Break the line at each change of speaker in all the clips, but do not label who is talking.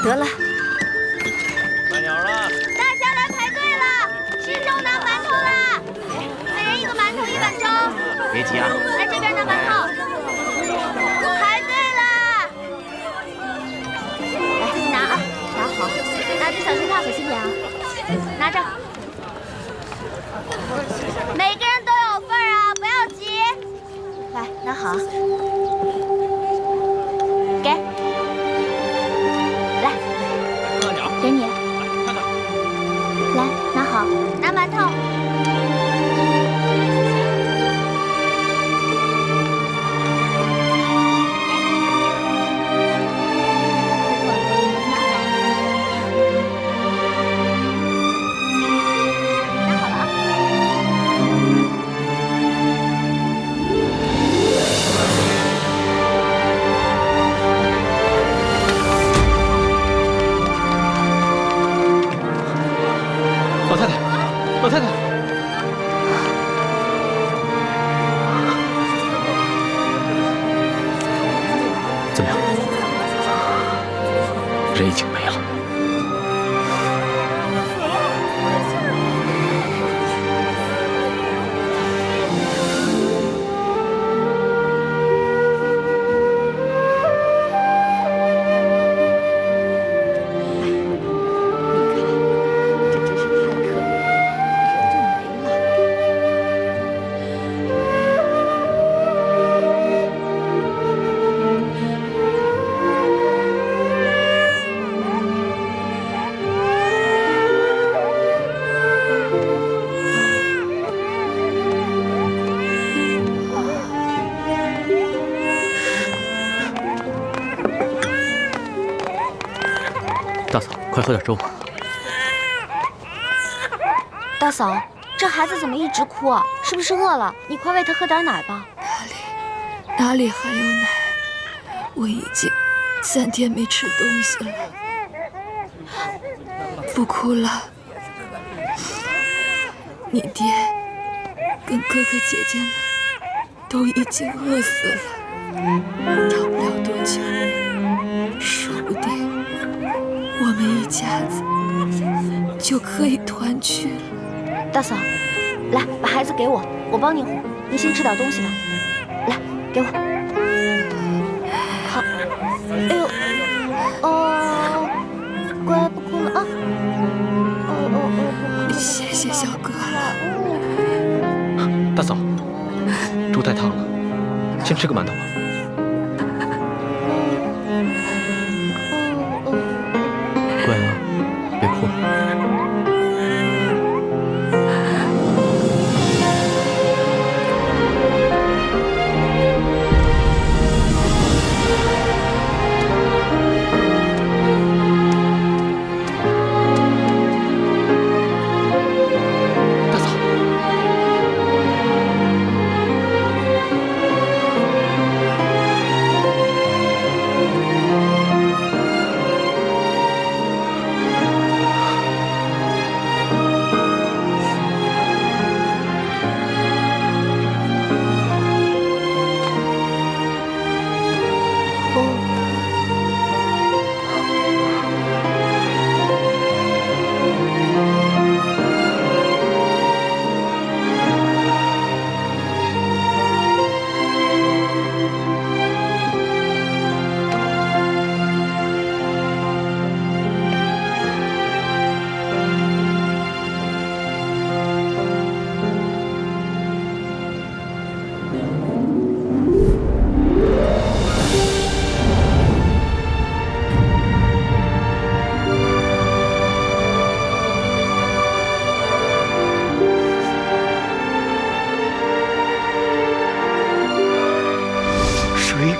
得了，
慢点了。
大家来排队了，吃粥拿馒头啦！每人一个馒头，1碗粥。
别急啊，
来这边拿馒头。排队啦！来，你拿啊，拿好，拿着小心烫，小心点啊。拿着，每个人都有份啊，不要急。来，拿好。给，来，
慢点。
给你。
看看。
来，拿好，拿馒头。拿好了啊。
老太太，老太太，怎么样？人已经没了。大嫂，快喝点粥。
大嫂，这孩子怎么一直哭啊？是不是饿了？你快喂他喝点奶吧。
哪里还有奶？我已经3天没吃东西了。不哭了，你爹跟哥哥姐姐们都已经饿死了，要不了多久，说不定我们一家子就可以团聚了。
大嫂，来，把孩子给我，我帮你哄。你先吃点东西吧。来，给我。好。哎呦，哦，乖，不哭了啊。
谢谢小哥了。
大嫂，粥太烫了，先吃个馒头吧。乖啊，别哭了。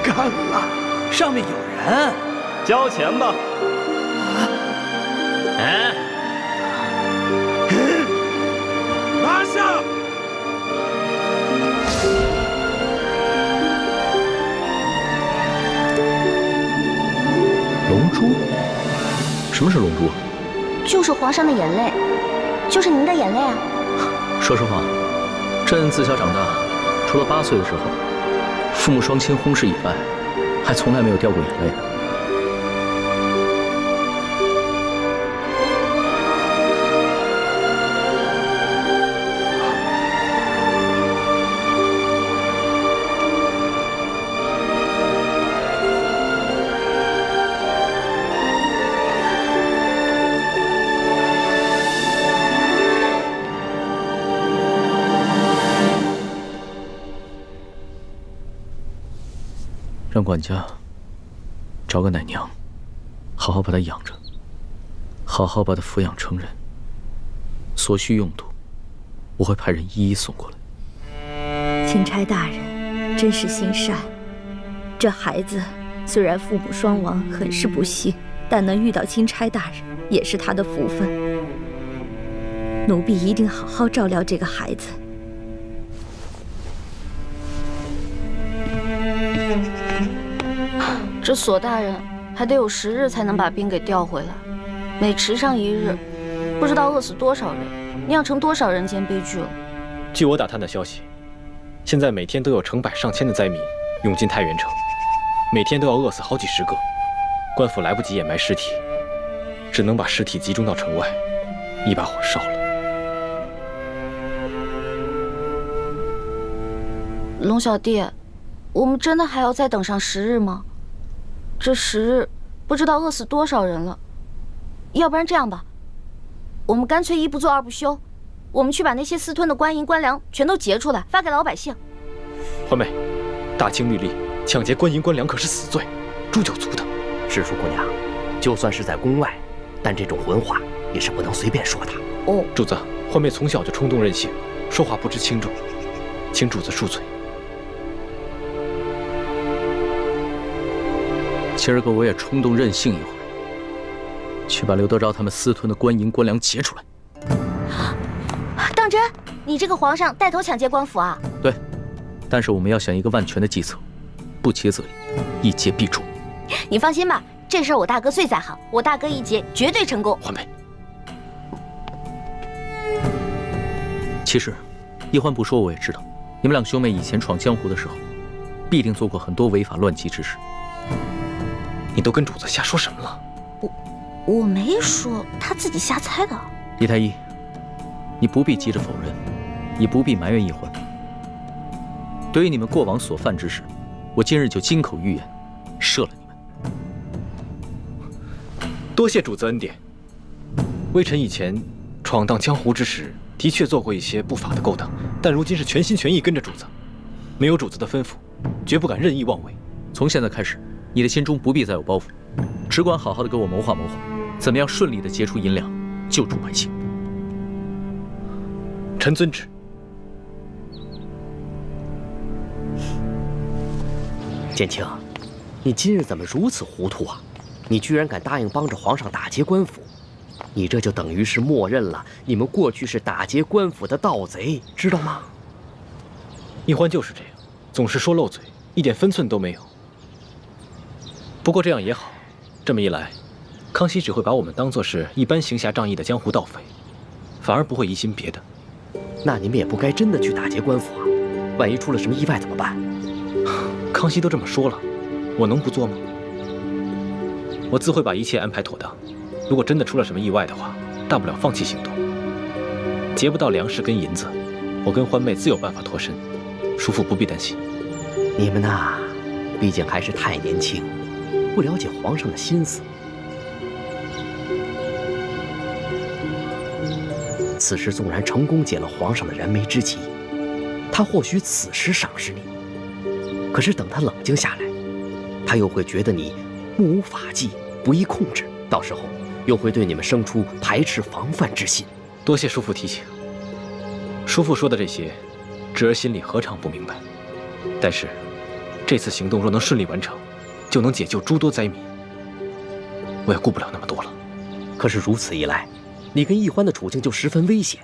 干了，上面有人，
交钱吧。
哎，拿下！
龙珠？什么是龙珠？
就是皇上的眼泪，就是您的眼泪啊。
说实话，朕自小长大，除了8岁的时候，父母双亲轰尸以外，还从来没有掉过眼泪。让管家找个奶娘，好好把她养着，好好把她抚养成人。所需用途，我会派人一一送过来。
钦差大人真是心善。这孩子虽然父母双亡，很是不幸，但能遇到钦差大人，也是他的福分。奴婢一定好好照料这个孩子。
这索大人还得有10日才能把兵给调回来，每迟上1日，不知道饿死多少人，酿成多少人间悲剧了。
据我打探的消息，现在每天都有成百上千的灾民涌进太原城，每天都要饿死好几10个。官府来不及掩埋尸体，只能把尸体集中到城外，一把火烧了。
龙小弟，我们真的还要再等上10日吗？这10日不知道饿死多少人了。要不然这样吧，我们干脆一不做二不休，我们去把那些私吞的官银官粮全都劫出来，发给老百姓。
欢妹，大清律例，抢劫官银官粮可是死罪，诛九族的。
师叔姑娘，就算是在宫外，但这种混话也是不能随便说的。
哦，
主子，欢妹从小就冲动任性，说话不知轻重，请主子恕罪。
今儿个我也冲动任性一回，去把刘德昭他们私吞的官银官粮劫出来。
当真？你这个皇上带头抢劫官府啊？
对，但是我们要想一个万全的计策，不劫则已，一劫必中。
你放心吧，这事儿我大哥最在行，我大哥一劫绝对成功。
欢妹，
其实一欢不说我也知道，你们两兄妹以前闯江湖的时候，必定做过很多违法乱纪之事。
你都跟主子瞎说什么了？
我没说，他自己瞎猜的。
李太医，你不必急着否认，也不必埋怨一欢。对于你们过往所犯之事，我今日就金口玉言，赦了你们。
多谢主子恩典。微臣以前闯荡江湖之时，的确做过一些不法的勾当，但如今是全心全意跟着主子，没有主子的吩咐，绝不敢任意妄为。
从现在开始，你的心中不必再有包袱，只管好好的给我谋划谋划，怎么样顺利的劫出银两，救助百姓。
臣遵旨。
建清，你今日怎么如此糊涂啊？你居然敢答应帮着皇上打劫官府，你这就等于是默认了你们过去是打劫官府的盗贼，知道吗？
一欢就是这样，总是说漏嘴，一点分寸都没有。不过这样也好，这么一来，康熙只会把我们当作是一般行侠仗义的江湖盗匪，反而不会疑心别的。
那你们也不该真的去打劫官府啊，万一出了什么意外怎么办？
康熙都这么说了，我能不做吗？我自会把一切安排妥当。如果真的出了什么意外的话，大不了放弃行动。劫不到粮食跟银子，我跟欢妹自有办法脱身，叔父不必担心。
你们呐，毕竟还是太年轻，不了解皇上的心思。此时纵然成功解了皇上的燃眉之急，他或许此时赏识你，可是等他冷静下来，他又会觉得你目无法纪，不易控制，到时候又会对你们生出排斥防范之心。
多谢叔父提醒。叔父说的这些，侄儿心里何尝不明白。但是这次行动若能顺利完成，就能解救诸多灾民，我也顾不了那么多了。
可是如此一来，你跟易欢的处境就十分危险，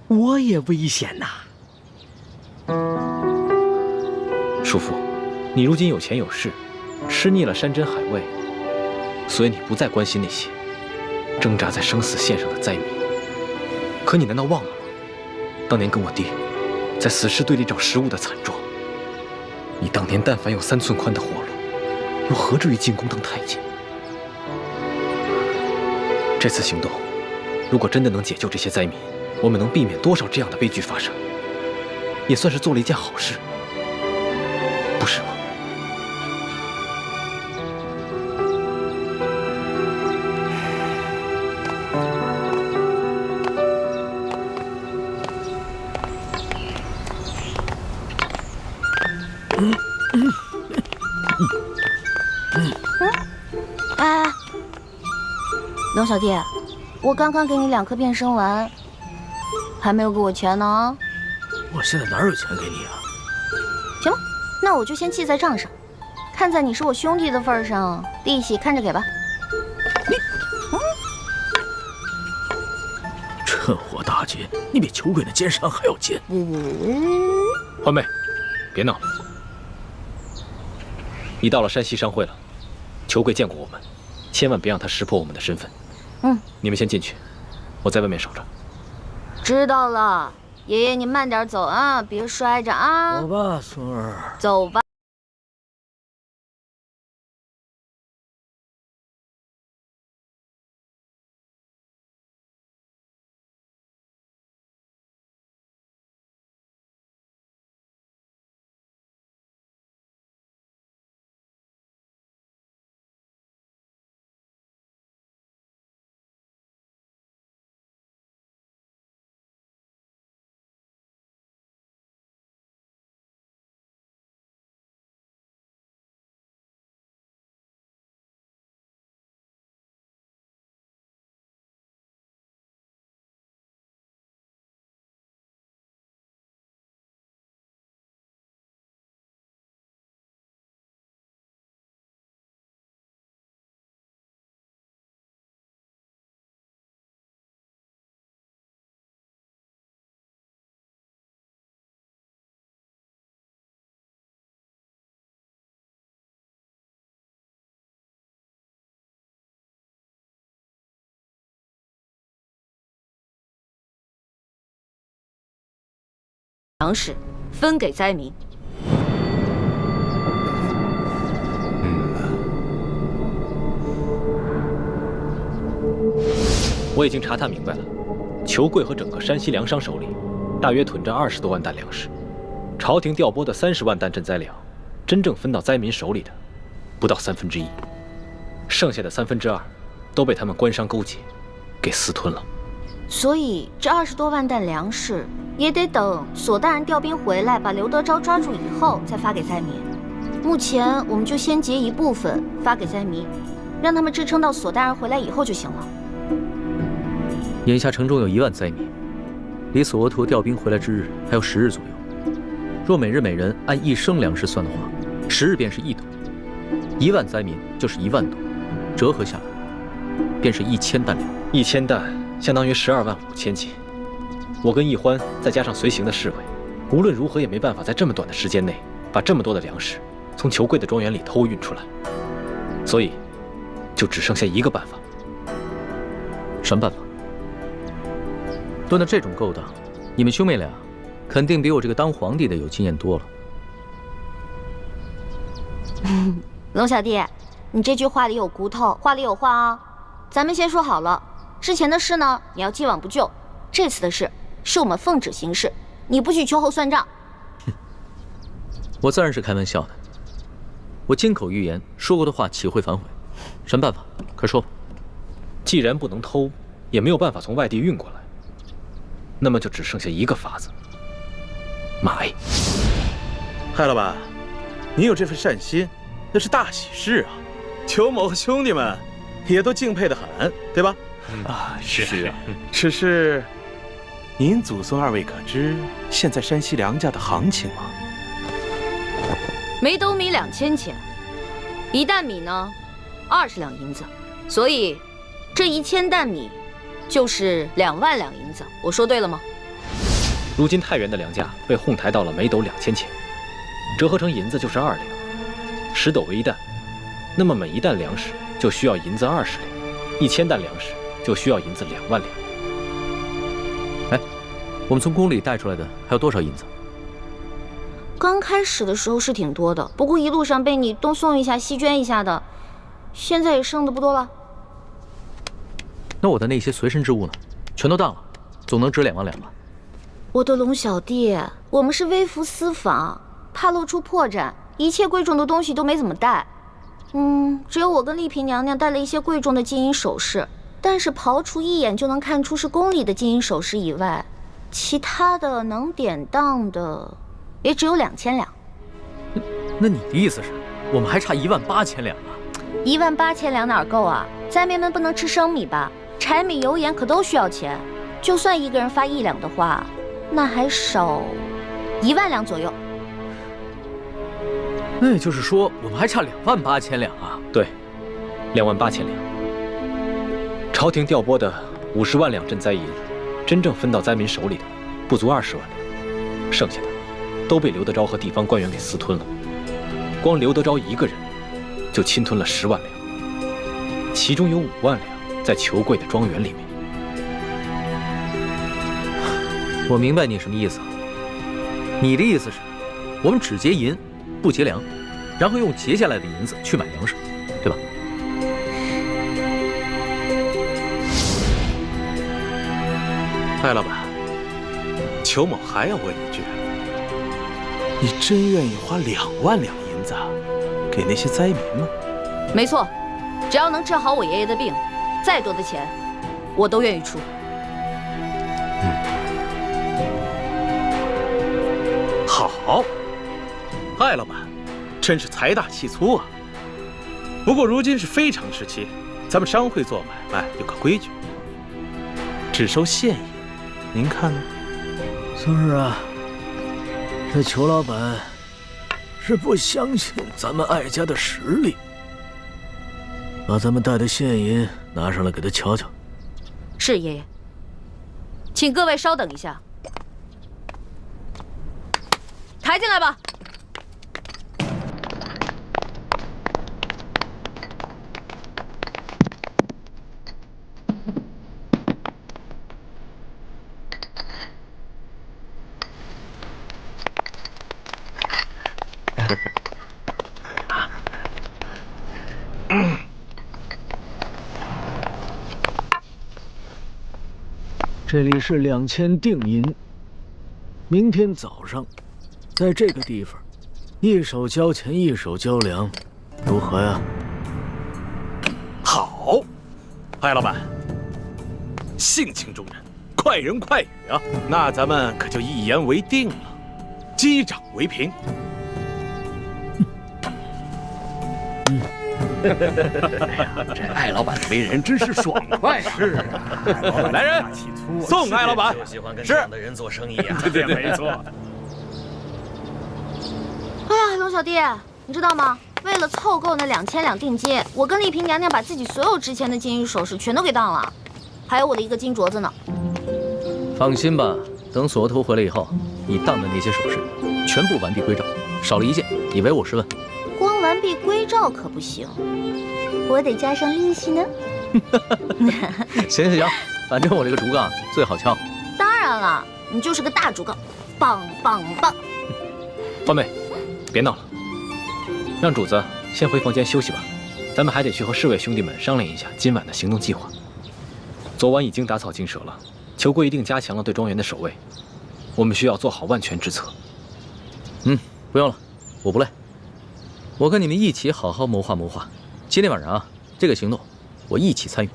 我也危险呐。
叔父，你如今有钱有势，吃腻了山珍海味，所以你不再关心那些挣扎在生死线上的灾民。可你难道忘了吗？当年跟我爹在死尸堆里找食物的惨状。你当年但凡有3寸宽的活路，又何至于进宫当太监？这次行动，如果真的能解救这些灾民，我们能避免多少这样的悲剧发生，也算是做了一件好事，不是吗？
龙小弟，我刚刚给你2颗变身丸，还没有给我钱呢。
我现在哪有钱给你啊？
行吧，那我就先记在账上。看在你是我兄弟的份上，利息看着给吧。
趁火打劫，你比酒鬼的奸商还要奸。
欢妹，别闹了。你到了山西商会了，裘贵见过我们，千万别让他识破我们的身份。你们先进去，我在外面守着。
知道了，爷爷你慢点走啊，别摔着啊。
走吧，孙儿。
走吧。粮食分给灾民。
我已经查探明白了，裘贵和整个山西粮商手里，大约囤着20多万担粮食。朝廷调拨的30万担赈灾粮，真正分到灾民手里的，不到1/3，剩下的2/3都被他们官商勾结，给私吞了。
所以这20多万担粮食也得等索大人调兵回来，把刘德昭抓住以后再发给灾民。目前我们就先结一部分发给灾民，让他们支撑到索大人回来以后就行了。
眼下城中有1万灾民，离索额图调兵回来之日还有10日左右。若每日每人按1升粮食算的话，10日便是1斗，1万灾民就是1万斗，折合下来便是1000担粮。
1000担相当于12万5千斤。我跟易欢再加上随行的侍卫，无论如何也没办法在这么短的时间内把这么多的粮食从裘贵的庄园里偷运出来，所以就只剩下一个办法。
什么办法？论到这种勾当，你们兄妹俩肯定比我这个当皇帝的有经验多了。
龙小弟，你这句话里有骨头，话里有话啊。咱们先说好了，之前的事呢，你要既往不咎；这次的事，是我们奉旨行事，你不许秋后算账。
我自然是开玩笑的。我金口玉言说过的话，岂会反悔？什么办法？快说吧。
既然不能偷，也没有办法从外地运过来，那么就只剩下一个法子：买。
嗨，老板，你有这份善心，那是大喜事啊！裘某和兄弟们也都敬佩得很，对吧？
是啊。
只是，您祖孙2位可知现在山西粮价的行情吗？
每斗米2000钱，1担米呢20两银子，所以这1000担米就是2万两银子。我说对了吗？
如今太原的粮价被哄抬到了每斗2000钱，折合成银子就是2两，10斗为1担，那么每1担粮食就需要银子20两，1000担粮食就需要银子2万两。
哎，我们从宫里带出来的还有多少银子？
刚开始的时候是挺多的，不过一路上被你东送一下西捐一下的，现在也剩的不多了。
那我的那些随身之物呢？全都当了，总能值2万两吧？
我的龙小弟，我们是微服私访，怕露出破绽，一切贵重的东西都没怎么带。只有我跟丽嫔娘娘带了一些贵重的金银首饰，但是刨除一眼就能看出是宫里的金银首饰以外，其他的能典当的也只有2000两。
那你的意思是，我们还差18000两啊？
18000两哪够啊？灾民们不能吃生米吧？柴米油盐可都需要钱，就算一个人发1两的话，那还少1万两左右。
那也就是说，我们还差28000两啊？
对，28000两。朝廷调拨的50万两赈灾银，真正分到灾民手里的不足20万两，剩下的都被刘德昭和地方官员给私吞了。光刘德昭一个人就侵吞了10万两，其中有5万两在裘贵的庄园里面。
我明白你什么意思。你的意思是，我们只劫银，不劫粮，然后用劫下来的银子去买粮食，对吧？
艾老板，裘某还要问一句：你真愿意花2万两银子给那些灾民吗？
没错，只要能治好我爷爷的病，再多的钱我都愿意出。
好，艾老板，真是财大气粗啊。不过如今是非常时期，咱们商会做买卖有个规矩，只收现银，您看呢？
孙儿啊，这裘老板是不相信咱们艾家的实力，把咱们带的现银拿上来给他瞧瞧。
是爷爷，请各位稍等一下，抬进来吧。
这里是2000定银，明天早上，在这个地方，一手交钱一手交粮，如何呀？
好，艾老板，性情中人，快人快语啊！那咱们可就一言为定了，击掌为凭。
这艾老板的为人真是爽快啊！
是啊，
来人，送艾老板。
就喜欢跟这样的人做生意啊！
对，没错。
哎呀，龙小弟，你知道吗？为了凑够那2000两定金，我跟丽嫔娘娘把自己所有值钱的金银首饰全都给当了，还有我的一个金镯子呢。
放心吧，等锁头回来以后，你当的那些首饰全部完璧归赵，少了一件，你唯我是问。
光完璧归赵可不行，我得加上利息呢。
行，反正我这个竹杠最好敲。
当然了，你就是个大竹杠，棒棒棒！
欢妹，别闹了，让主子先回房间休息吧。咱们还得去和侍卫兄弟们商量一下今晚的行动计划。昨晚已经打草惊蛇了，裘贵一定加强了对庄园的守卫，我们需要做好万全之策。
不用了，我不累。我跟你们一起好好谋划谋划。今天晚上啊，这个行动我一起参与。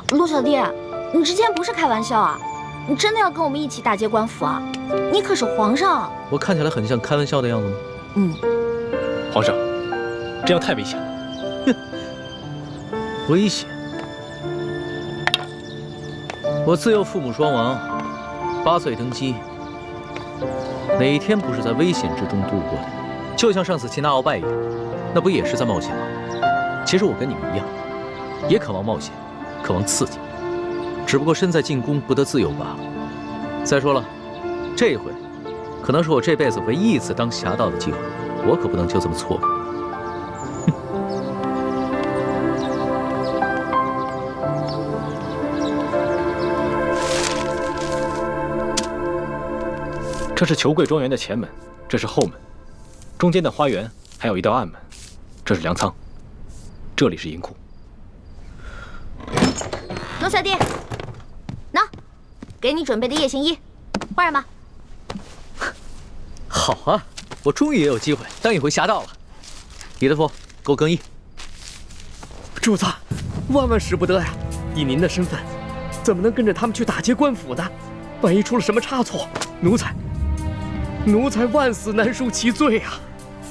陆小弟，你之前不是开玩笑啊？你真的要跟我们一起大接官府啊？你可是皇上。
我看起来很像开玩笑的样子吗？
皇上，这样太危险了。
危险？我自幼父母双亡，8岁登基，哪一天不是在危险之中度过的？就像上次擒拿鳌拜一样，那不也是在冒险吗？其实我跟你们一样，也渴望冒险，渴望刺激，只不过身在禁宫不得自由罢了。再说了，这回可能是我这辈子唯一一次当侠盗的机会，我可不能就这么错过。
这是裘贵庄园的前门，这是后门，中间的花园还有一道暗门，这是粮仓，这里是银库。
龙小弟，喏，给你准备的夜行衣，换上吧。
好啊，我终于也有机会当一回侠盗了。李德福，给我更衣。
主子，万使不得呀！以您的身份，怎么能跟着他们去打劫官府呢？万一出了什么差错，奴才万死难赎其罪啊！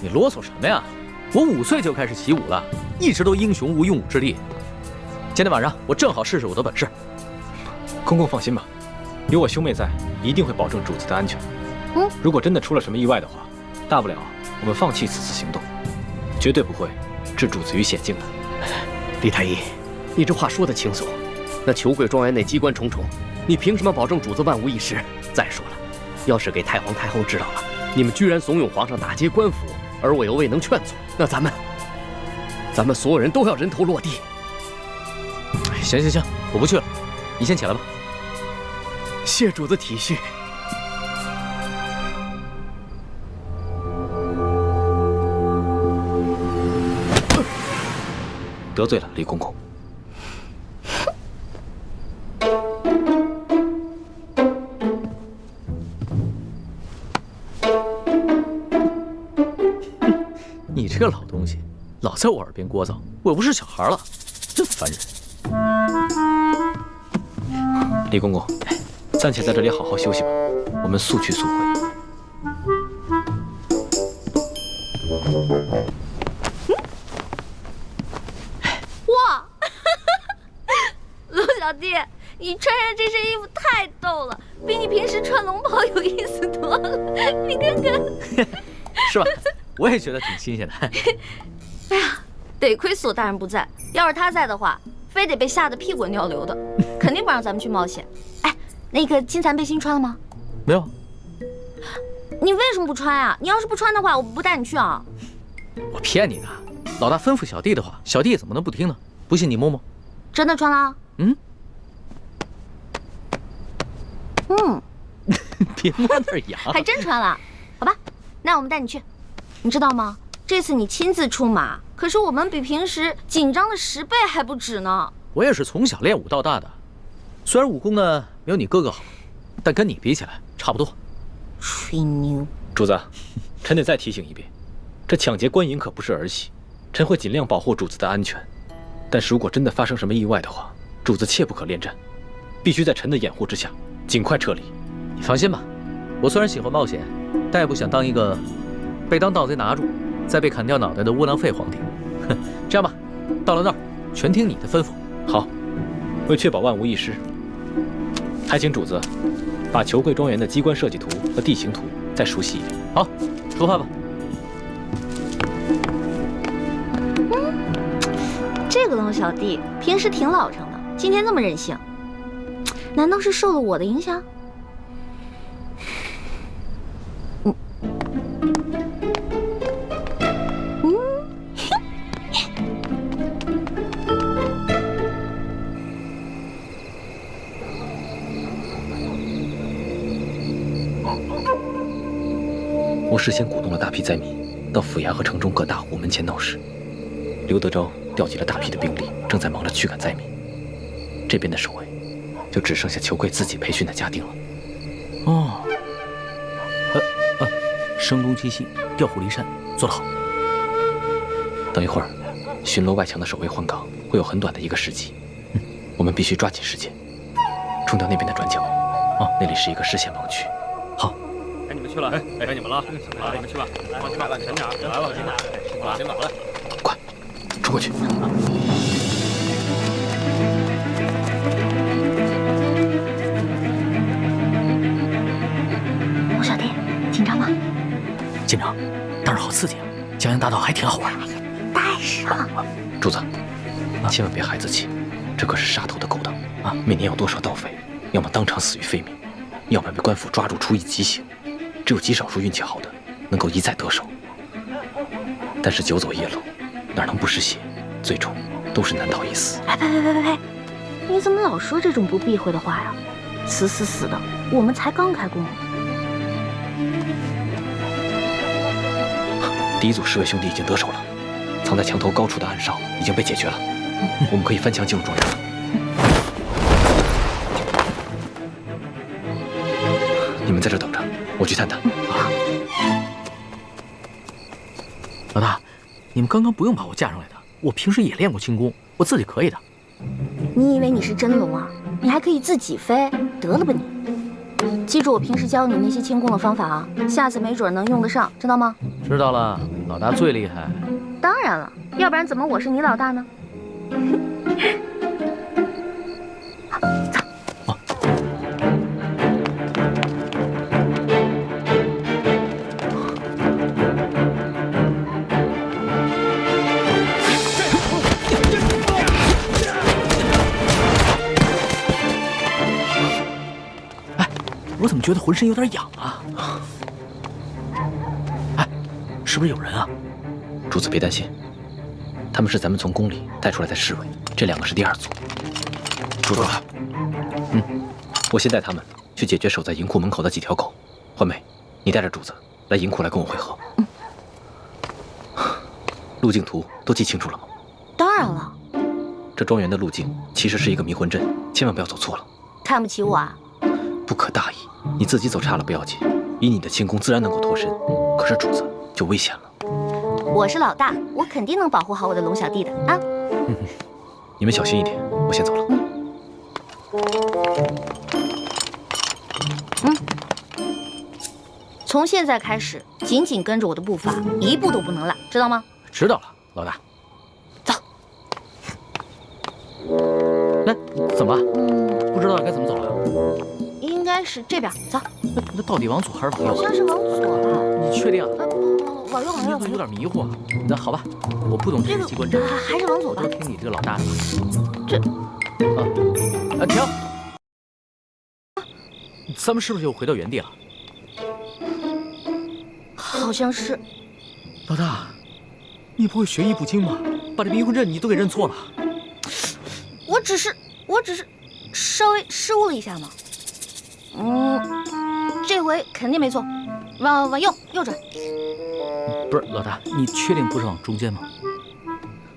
你啰嗦什么呀？我5岁就开始习武了，一直都英雄无用武之地。今天晚上我正好试试我的本事。
公公放心吧，有我兄妹在，一定会保证主子的安全。如果真的出了什么意外的话，大不了我们放弃此次行动，绝对不会置主子于险境的。
李太医，你这话说得轻松，那裘贵庄园内机关重重，你凭什么保证主子万无一失？再说了，要是给太皇太后知道了，你们居然怂恿皇上打劫官府，而我又未能劝阻，那咱们所有人都要人头落地。
行，我不去了，你先起来吧。
谢主子体恤。
得罪了李公公。
你这个老东西，老在我耳边聒噪，我又不是小孩了，真烦人。
李公公，暂且在这里好好休息吧，我们速去速回。
哇，龙小弟，你穿上这身衣服太逗了，比你平时穿龙袍有意思多了。你看看，
是吧？我也觉得挺新鲜的。
哎呀，得亏索大人不在，要是他在的话，非得被吓得屁滚尿流的，肯定不让咱们去冒险。哎，那个金蚕背心穿了吗？
没有。
你为什么不穿啊？你要是不穿的话，我不带你去啊。
我骗你的，老大吩咐小弟的话，小弟怎么能不听呢？不信你摸摸。
真的穿了？
别摸那儿痒。
还真穿了，好吧，那我们带你去。你知道吗？这次你亲自出马，可是我们比平时紧张的10倍还不止呢。
我也是从小练武到大的，虽然武功呢没有你哥哥好，但跟你比起来差不多。
吹牛！
主子，臣得再提醒一遍，这抢劫官银可不是儿戏，臣会尽量保护主子的安全。但是如果真的发生什么意外的话，主子切不可恋战，必须在臣的掩护之下尽快撤离。
你放心吧，我虽然喜欢冒险，但也不想当一个被当盗贼拿住，再被砍掉脑袋的窝囊废皇帝。哼，这样吧，到了那儿全听你的吩咐。
好，为确保万无一失，还请主子把裘贵庄园的机关设计图和地形图再熟悉一遍。
好，出发吧。
这个龙小弟平时挺老成的，今天这么任性，难道是受了我的影响？
我事先鼓动了大批灾民到府衙和城中各大户门前闹事。刘德昭调集了大批的兵力，正在忙着驱赶灾民。这边的守卫就只剩下裘贵自己培训的家丁了。
哦，声东击西，调虎离山，做得好。
等一会儿，巡逻外墙的守卫换岗，会有很短的一个时机。我们必须抓紧时间，冲掉那边的转角。那里是一个视线盲区。
好。
该你们去了，该你们了，来，你们去吧，放心吧，前点，来了，行吧，来，
快，冲过去。
龙小弟，紧张吗？
紧张，当然好刺激啊！江洋大盗还挺好玩。
带上。
主子，千万别孩子气，这可是杀头的勾当啊！每年有多少盗匪，要么当场死于非命，要么被官府抓住处以极刑。只有极少数运气好的能够一再得手，但是久走夜路，哪能不湿血？最终都是难逃一死。
哎，呸！你怎么老说这种不避讳的话呀？死的，我们才刚开工。
第一组10位兄弟已经得手了，藏在墙头高处的暗哨已经被解决了，我们可以翻墙进入庄园了。你们在这等着，我去探探。
老大，你们刚刚不用把我架上来的，我平时也练过轻功，我自己可以的。
你以为你是真龙啊？你还可以自己飞，得了吧你！记住我平时教你那些轻功的方法啊，下次没准能用得上，知道吗？
知道了，老大最厉害。
当然了，要不然怎么我是你老大呢？
我怎么觉得浑身有点痒啊？哎，是不是有人啊？
主子别担心，他们是咱们从宫里带出来的侍卫，这2个是第2组。
主子，
我先带他们去解决守在银库门口的几条狗。欢梅，你带着主子来银库来跟我会合。路径图都记清楚了吗？
当然了。
这庄园的路径其实是一个迷魂阵，千万不要走错了。
看不起我啊？
不可大意，你自己走差了不要紧，以你的轻功自然能够脱身，可是主子就危险了。
我是老大，我肯定能保护好我的龙小弟的啊。
你们小心一点，我先走了。
从现在开始，紧紧跟着我的步伐，一步都不能落，知道吗？
知道了，老大。
走。
那怎么了？不知道该怎么走了？
应该是这边，走。
那到底往左还是往右？
好像是往左吧？
你确定啊？
不，往右，往右。
有点迷糊啊。那好吧，我不懂这个机关阵，
还是往左吧。
我听你这个老大的。
这，
停！咱们是不是又回到原地了？
好像是。
老大，你不会学艺不精吗？把这迷魂阵你都给认错了。
我只是稍微失误了一下嘛。这回肯定没错，往右转。
不是老大，你确定不是往中间吗？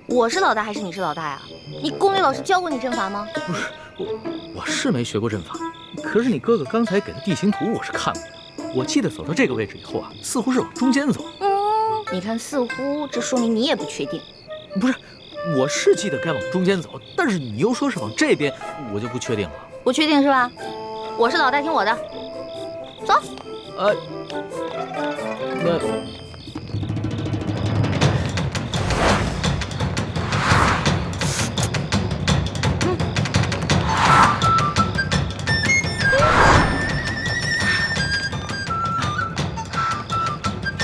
我是老大还是你是老大呀？你宫里老师教过你阵法吗？
不是，我是没学过阵法，可是你哥哥刚才给的地形图我是看过的。我记得走到这个位置以后啊，似乎是往中间走。
你看似乎，这说明你也不确定。
不是，我是记得该往中间走，但是你又说是往这边，我就不确定了。
不确定是吧？我是老大，听我的，走。
那。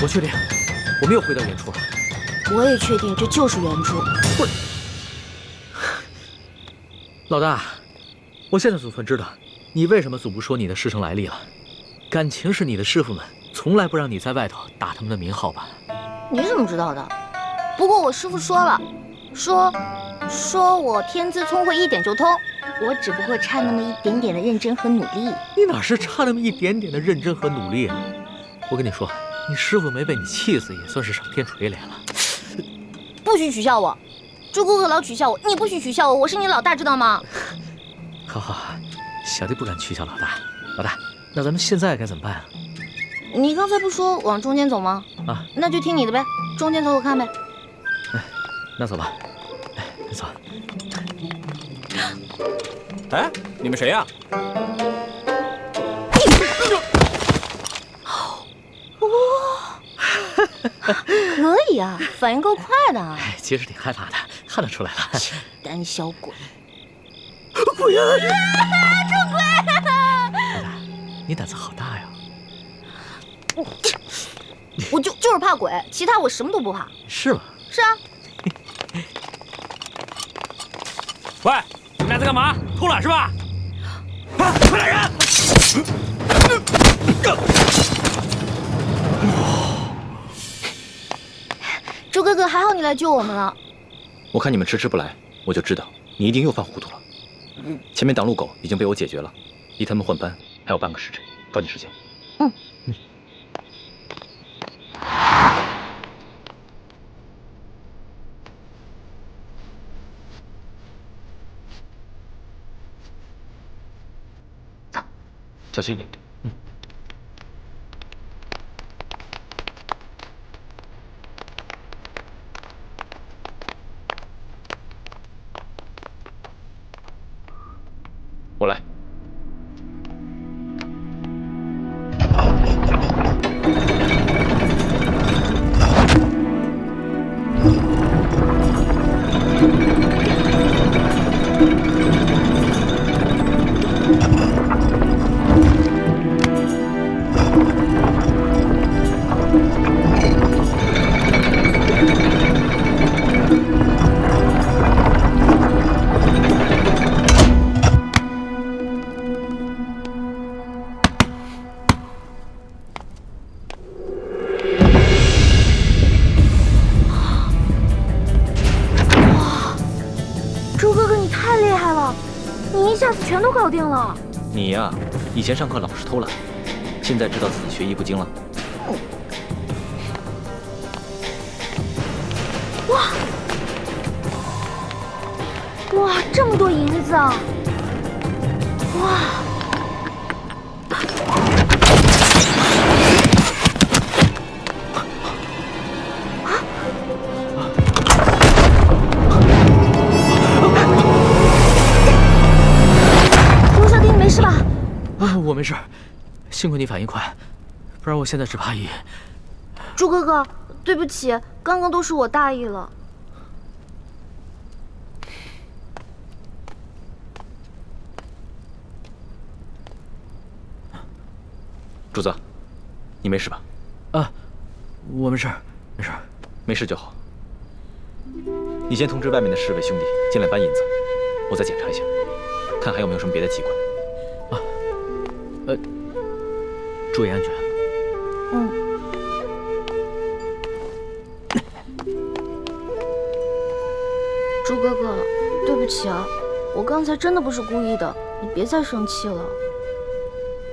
我确定，我们又回到原处了。
我也确定这就是原处。
不是，老大，我现在总算知道你为什么总不说你的师承来历了。感情是你的师傅们从来不让你在外头打他们的名号吧？
你怎么知道的？不过我师傅说了，说我天资聪慧一点就通，我只不过差那么一点点的认真和努力。
你哪是差那么一点点的认真和努力啊？我跟你说。你师傅没被你气死，也算是上天垂怜了。
不许取笑我，朱哥哥老取笑我，你不许取笑我，我是你老大，知道吗？
好，小弟不敢取笑老大。老大，那咱们现在该怎么办啊？
你刚才不说往中间走吗？
啊，
那就听你的呗，中间走走看呗。
那走吧。走。
哎，你们谁呀？
可以啊，反应够快的啊！
其实挺害怕的，看得出来了。
胆小鬼！
不要！
出鬼！
老大，你胆子好大呀！
我就是怕鬼，其他我什么都不怕。
是吗？
是啊。
喂，你们俩在干嘛？偷懒是吧？快来人！
朱哥哥，还好你来救我们了。
我看你们迟迟不来，我就知道你一定又犯糊涂了。前面挡路狗已经被我解决了，离他们换班还有半个时辰，抓紧时间。走，小心一点。我来。
朱哥哥，你太厉害了，你一下子全都搞定了。
你呀，以前上课老是偷懒，现在知道自己学艺不精了。
哇，这么多银子啊！哇！罗小弟，你没事吧？
我没事，幸亏你反应快，不然我现在只怕已……
朱哥哥，对不起，刚刚都是我大意了。
主子，你没事吧？
啊，我没事，没事，
没事就好。你先通知外面的侍卫兄弟进来搬银子，我再检查一下，看还有没有什么别的机关。
注意安全。
嗯。朱哥哥，对不起啊，我刚才真的不是故意的，你别再生气了。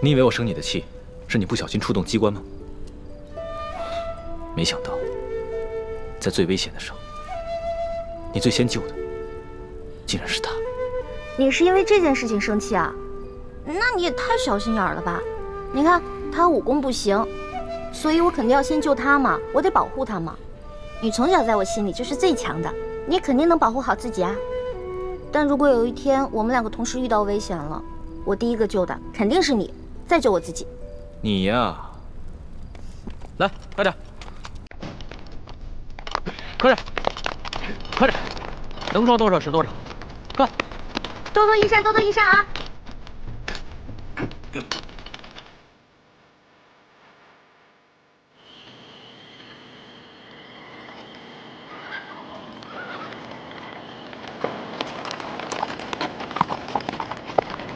你以为我生你的气，是你不小心触动机关吗？没想到，在最危险的时候，你最先救的，竟然是他。
你是因为这件事情生气啊？那你也太小心眼了吧！你看他武功不行，所以我肯定要先救他嘛，我得保护他嘛。你从小在我心里就是最强的，你肯定能保护好自己啊。但如果有一天我们两个同时遇到危险了，我第一个救的肯定是你，再救我自己。
你呀，
来，快点，快点，快点，能装多少是多少，快！
多多益善，多多益善啊！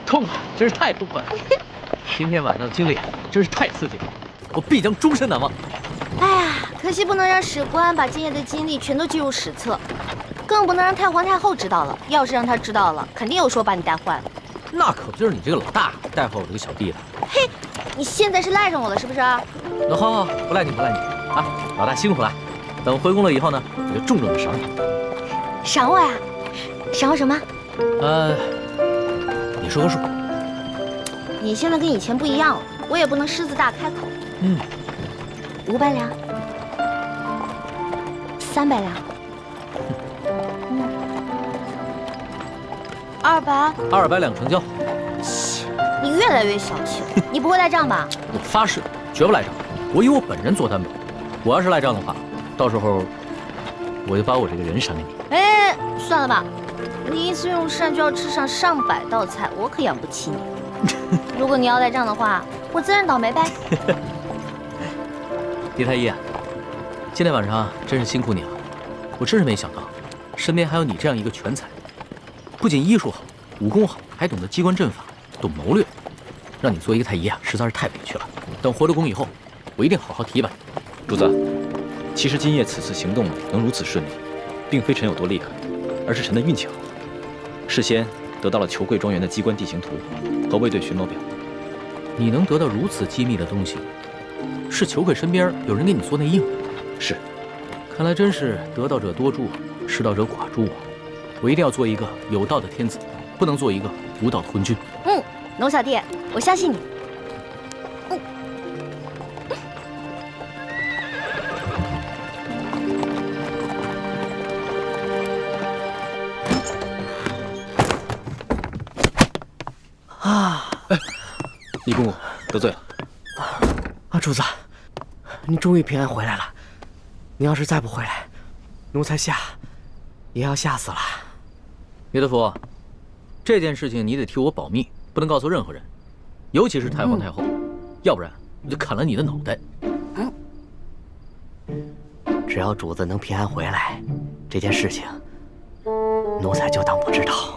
痛快，真是太痛快了！今天晚上的经历真是太刺激了，我必将终身难忘。
哎呀，可惜不能让史官把今夜的经历全都记入史册，更不能让太皇太后知道了。要是让她知道了，肯定有说把你带坏了。
那可不就是你这个老大带坏我这个小弟的？
嘿，你现在是赖上我了是不是？
那好，不赖你，不赖你啊！老大辛苦了，等回宫了以后呢，我就重重的赏你。
赏我呀？赏我什么？
你说个数。
你现在跟以前不一样了，我也不能狮子大开口。500两，300两，200
两成交。
你越来越小气了，你不会赖账吧？
我发誓，绝不赖账。我以我本人做担保。我要是赖账的话，到时候我就把我这个人赏给你。
哎，算了吧，你一次用膳就要吃上上百道菜，我可养不起你。如果你要赖账的话，我自认倒霉呗。
狄太医啊，今天晚上真是辛苦你了。我真是没想到，身边还有你这样一个全才，不仅医术好，武功好，还懂得机关阵法，懂谋略。让你做一个太医啊，实在是太委屈了。等回了宫以后，我一定好好提拔你。
主子，其实今夜此次行动能如此顺利，并非臣有多厉害，而是臣的运气好，事先得到了裘贵庄园的机关地形图和卫队巡逻表。
你能得到如此机密的东西，是裘贵身边有人给你做内应？
是。
看来真是得道者多助，失道者寡助啊！我一定要做一个有道的天子，不能做一个无道的昏君。
龙小弟，我相信你。
李公公得罪了。
主子，你终于平安回来了。你要是再不回来，奴才也要吓死了。
李德福，这件事情你得替我保密，不能告诉任何人，尤其是太皇太后，要不然我就砍了你的脑袋。
只要主子能平安回来，这件事情奴才就当不知道。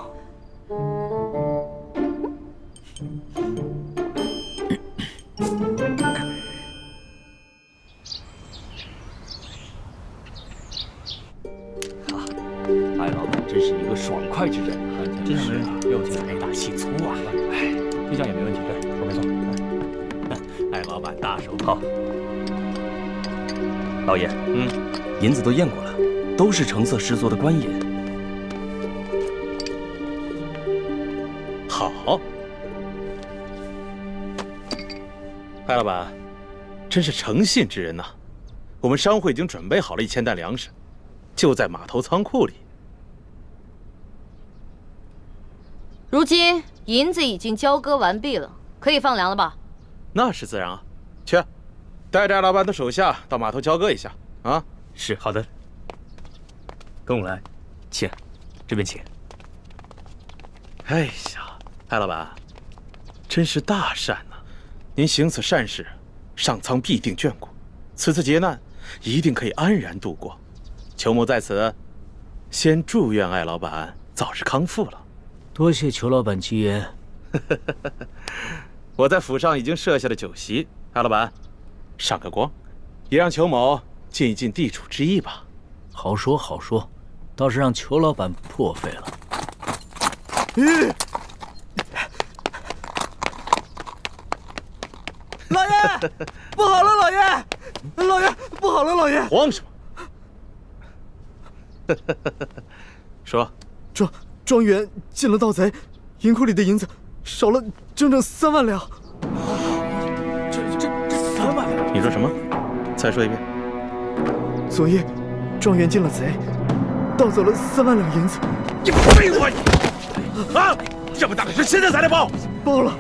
艾老板真是一个爽快之人，
这下没问题，又财大气粗啊！哎，这下也没问题，对，说没错。艾老板大手
好，老爷，银子都验过了，都是成色十足的官银。
好，艾老板，真是诚信之人呐！我们商会已经准备好了1000担粮食，就在码头仓库里。
如今银子已经交割完毕了，可以放粮了吧？
那是自然啊，去，带着艾老板的手下到码头交割一下啊。
是，好的。跟我来，请，这边请。
哎呀，艾老板，真是大善呐！您行此善事，上苍必定眷顾，此次劫难一定可以安然度过。裘某在此，先祝愿艾老板早日康复了。
多谢裘老板吉言。
我在府上已经设下了酒席，艾老板，上个光，也让裘某尽一尽地主之谊吧。
好说好说，倒是让裘老板破费了。
老爷，不好了，老爷，老爷，不好了，老爷！
慌什么？说，
庄园进了盗贼，银库里的银子少了整整3万两。这3万两？
你说什么？再说一遍。
昨夜，庄园进了贼，盗走了3万两银子。
你废话你！啊！这么大的事，现在才来报？
报了，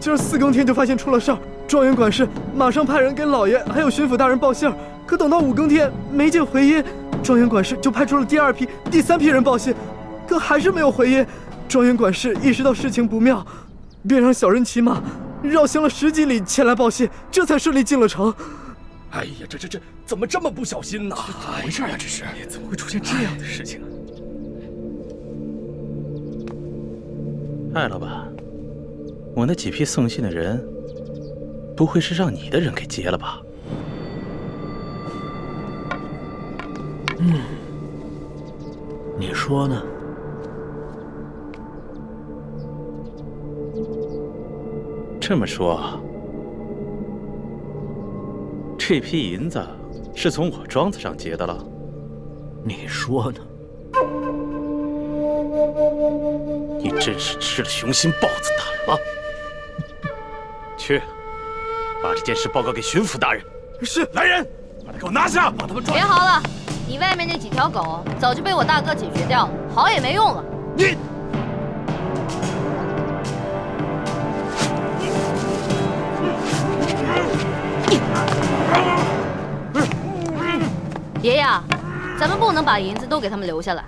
今儿4更天就发现出了事儿。庄园管事马上派人给老爷还有巡抚大人报信儿，可等到5更天没见回音，庄园管事就派出了第2批、第3批人报信。可还是没有回音，庄园管事意识到事情不妙，便让小人骑马绕行了10几里前来报信，这才顺利进了城。
哎呀，这怎么这么不小心呢？怎么回事啊？这是怎么会出现这样的事情啊？
艾老板，我那几批送信的人，不会是让你的人给劫了吧？
你说呢？
这么说，这批银子是从我庄子上劫的了？
你说呢？
你真是吃了雄心豹子胆了！去，把这件事报告给巡抚大人。
是，
来人，把他给我拿下，把他们抓。
别嚎了，你外面那几条狗早就被我大哥解决掉了，嚎也没用了。
你。
爷爷，咱们不能把银子都给他们留下来，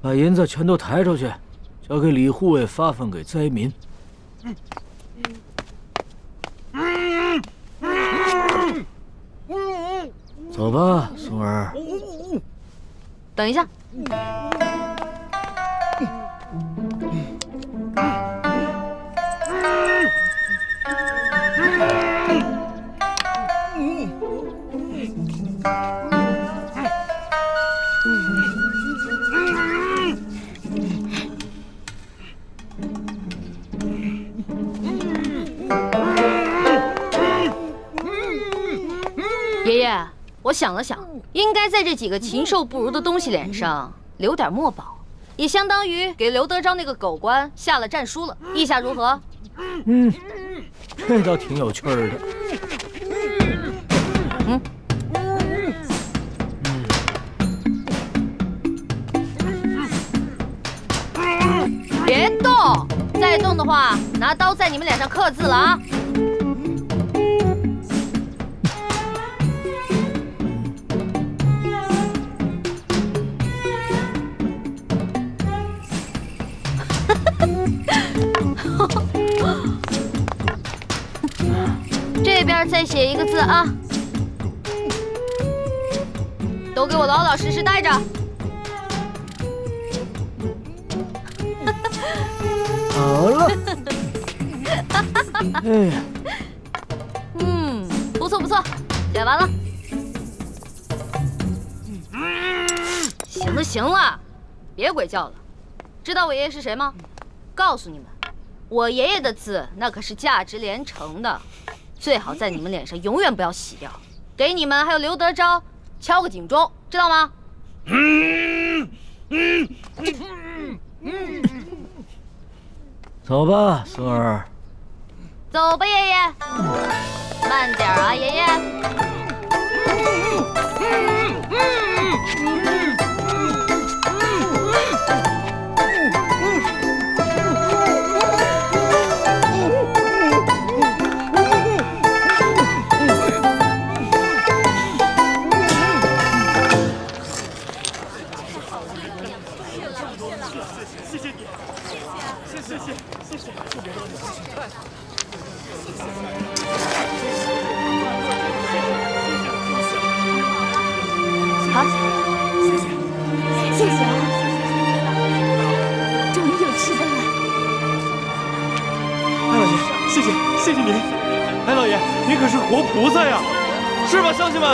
把银子全都抬出去，交给李护卫发放给灾民。走吧，松儿。
等一下。爷爷，我想了想，应该在这几个禽兽不如的东西脸上留点墨宝，也相当于给刘德昭那个狗官下了战书了。意下如何？
这倒挺有趣儿的。
别动，再动的话，拿刀在你们脸上刻字了啊！这边再写一个字啊，都给我老老实实待着。
好了。哎呀，
不错不错，写完了。行了行了，别鬼叫了，知道我爷爷是谁吗？告诉你们，我爷爷的字那可是价值连城的，最好在你们脸上永远不要洗掉。给你们还有刘德昭敲个警钟，知道吗？
走吧，孙儿。
走吧，爷爷。慢点啊，爷爷。
好，谢谢啊，终于有吃的了。
艾老爷，谢谢您。艾老爷，您可是活菩萨呀，是吧，乡亲们？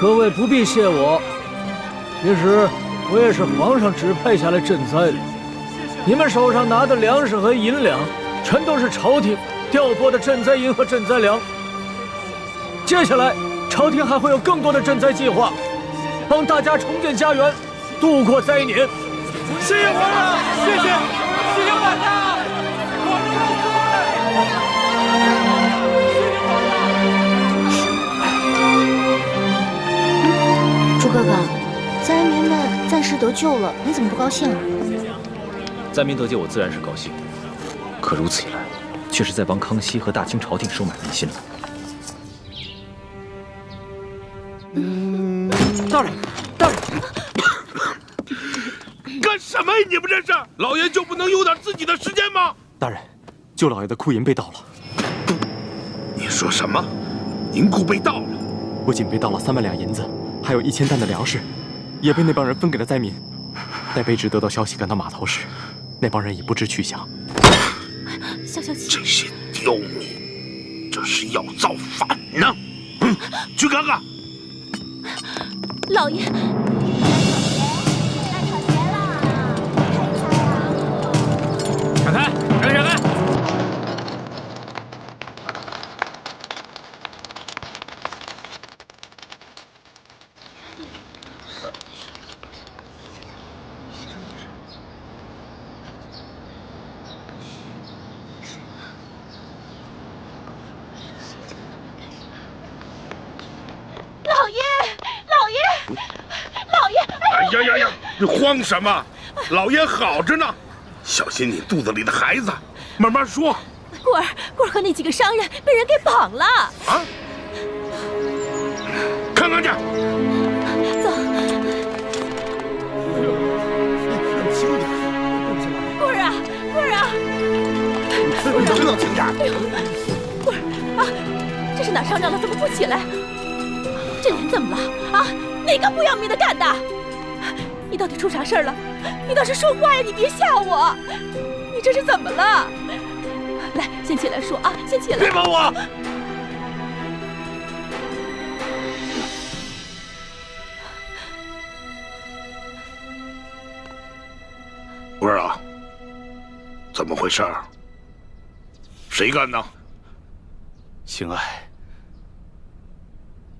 各位不必谢我，其实我也是皇上指派下来赈灾的。你们手上拿的粮食和银两，全都是朝廷调拨的赈灾银和赈灾粮。接下来，朝廷还会有更多的赈灾计划，帮大家重建家园，度过灾年。
谢谢皇上，谢谢皇上，我
朱哥哥，灾民们暂时得救了，你怎么不高兴啊？
灾民得救，我自然是高兴。可如此一来，却是在帮康熙和大清朝廷收买民心了。
大人，
干什么呀？你们这是？老爷就不能有点自己的时间吗？
大人，舅老爷的库银被盗了。
你说什么？银库被盗了？
不仅被盗了3万两银子，还有1000担的粮食，也被那帮人分给了灾民。待卑职得到消息赶到码头时，那帮人已不知去向。
消息，
这些刁民，这是要造反呢！去看看。
老爷，
闪开！闪开！
呀！你慌什么？老爷好着呢，小心你肚子里的孩子。慢慢说。
棍儿和那几个商人被人给绑了。
啊？看看去。
走。棍儿啊！
你能不能轻点？
棍儿啊！这是哪上吊了？怎么不起来？这人怎么了？啊？哪个不要命的干的？你到底出啥事儿了？你倒是说话呀！你别吓我！你这是怎么了？来，先起来说啊！先起来！
别碰我！文儿啊，怎么回事？谁干的？
兴爱，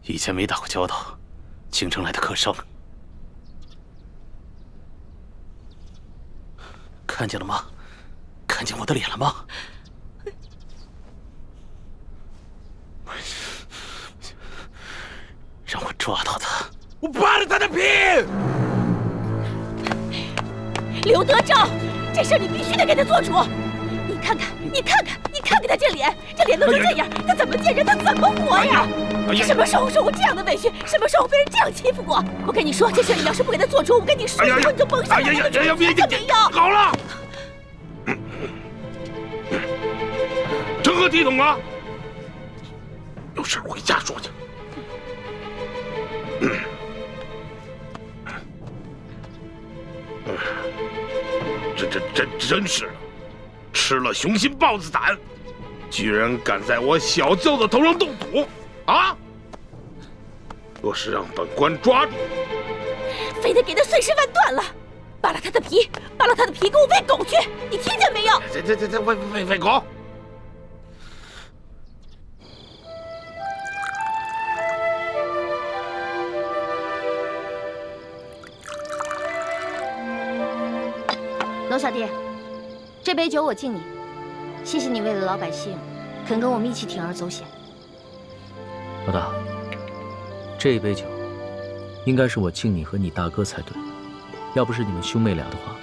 以前没打过交道，京城来的客商。看见了吗？看见我的脸了吗？让我抓到他！
我扒了他的皮！
刘德昭，这事你必须得给他做主！你看看他这脸弄成这样，他怎么见人？他怎么活呀？他什么时候受过这样的委屈？什么时候被人这样欺负过？我跟你说，这事你要是不给他做主，我跟你说，以后你就甭想有这个没有。
好了，成何体统啊！有事回家说去。这真是吃了雄心豹子胆，居然敢在我小舅子头上动土啊！若是让本官抓住，
非得给他碎尸万段了。
扒了他的皮，扒了他的皮，给我喂狗去！你听见没有？
这喂狗！
娄小弟，这杯酒我敬你，谢谢你为了老百姓，肯跟我们一起铤而走险。
老大，这杯酒应该是我敬你和你大哥才对。要不是你们兄妹俩的话，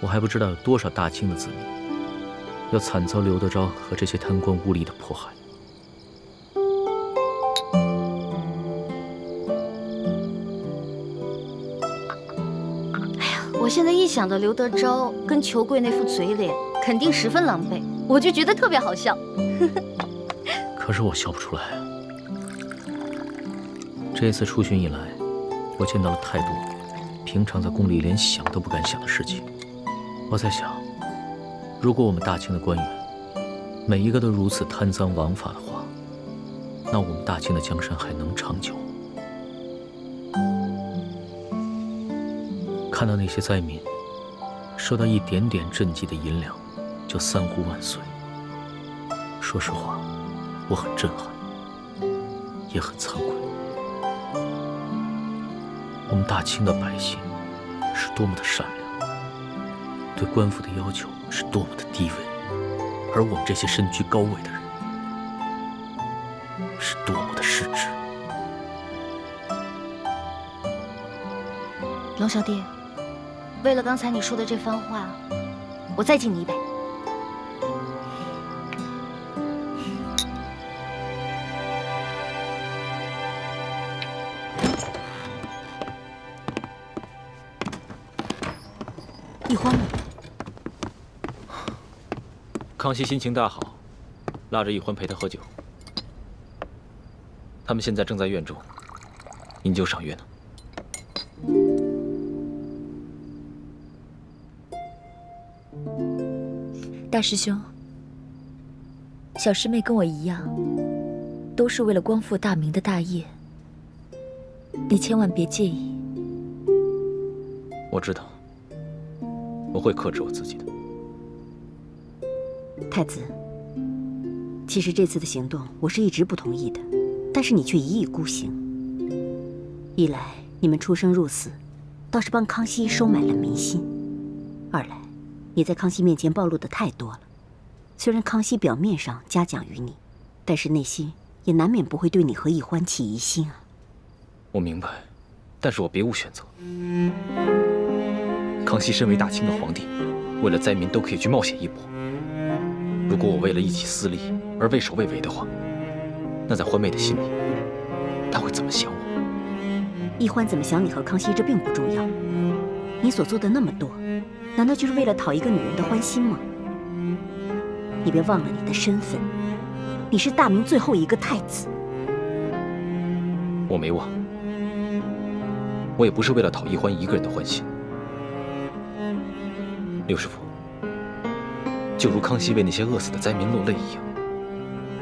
我还不知道有多少大清的子民要惨遭刘德昭和这些贪官污吏的迫害。
我现在一想到刘德昭跟裘贵那副嘴脸，肯定十分狼狈，我就觉得特别好笑。
可是我笑不出来啊。这次出巡以来，我见到了太多平常在宫里连想都不敢想的事情。我在想，如果我们大清的官员每一个都如此贪赃枉法的话，那我们大清的江山还能长久？看到那些灾民收到一点点赈济的银两就三呼万岁，说实话，我很震撼，也很惭愧。我们大清的百姓是多么的善良，对官府的要求是多么的低微，而我们这些身居高位的人是多么的失职。
娄小弟，为了刚才你说的这番话，我再敬你一杯。
易欢呢？
康熙心情大好，拉着易欢陪他喝酒。他们现在正在院中饮酒赏月呢。
大师兄，小师妹跟我一样，都是为了光复大明的大业，你千万别介意。
我知道，我会克制我自己的。
太子，其实这次的行动我是一直不同意的，但是你却一意孤行。一来你们出生入死，倒是帮康熙收买了民心；二来你在康熙面前暴露的太多了。虽然康熙表面上嘉奖于你，但是内心也难免不会对你和易欢起疑心啊。
我明白，但是我别无选择。康熙身为大清的皇帝，为了灾民都可以去冒险一搏。如果我为了一己私利而畏首畏尾的话，那在欢妹的心里，她会怎么想我？
易欢怎么想你和康熙，这并不重要。你所做的那么多，难道就是为了讨一个女人的欢心吗？你别忘了你的身份，你是大明最后一个太子。
我没忘，我也不是为了讨易欢一个人的欢心。六师傅，就如康熙为那些饿死的灾民落泪一样，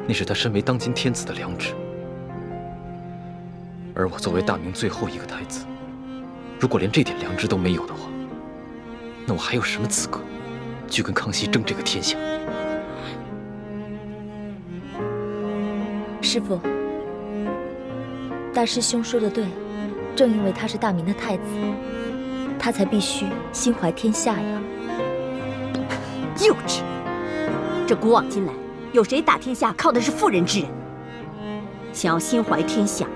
那是他身为当今天子的良知。而我作为大明最后一个太子，如果连这点良知都没有的话，那我还有什么资格去跟康熙争这个天下？
师父，大师兄说的对，正因为他是大明的太子，他才必须心怀天下呀。
幼稚！这古往今来，有谁打天下靠的是妇人之仁？想要心怀天下，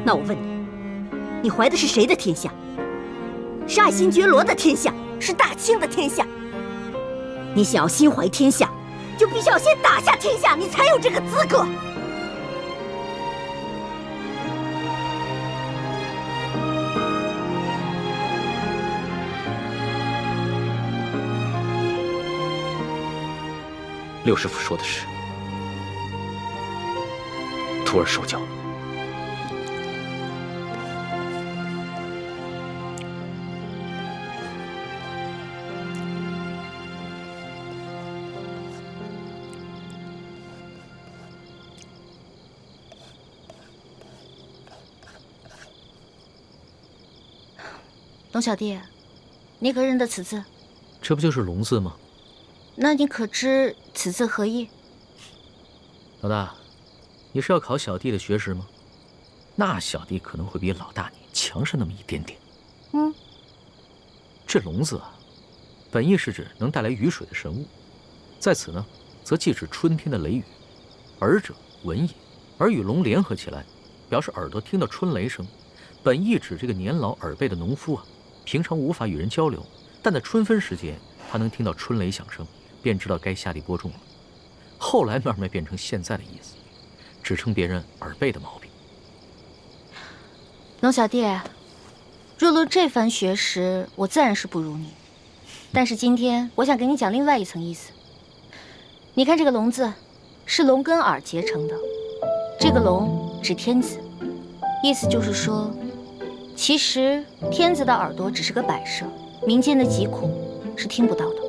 那我问你，你怀的是谁的天下？是爱新觉罗的天下，是大清的天下。你想要心怀天下，就必须要先打下天下，你才有这个资格。
六师傅说的是，徒儿受教。
龙小弟，你可认得此字？
这不就是龙字吗？
那你可知此字何意？
老大，你是要考小弟的学识吗？那小弟可能会比老大你强上那么一点点。这龙字啊，本意是指能带来雨水的神物，在此呢，则既指春天的雷雨。耳者闻也，耳与龙联合起来，表示耳朵听到春雷声。本意指这个年老耳背的农夫啊，平常无法与人交流，但在春分时节，他能听到春雷响声，便知道该下地播种了。后来慢慢变成现在的意思，指称别人耳背的毛病。
龙小弟，若论这番学识，我自然是不如你。但是今天我想给你讲另外一层意思。你看这个龙字，是龙跟耳结成的，这个龙指天子，意思就是说，其实天子的耳朵只是个摆设，民间的疾苦是听不到的。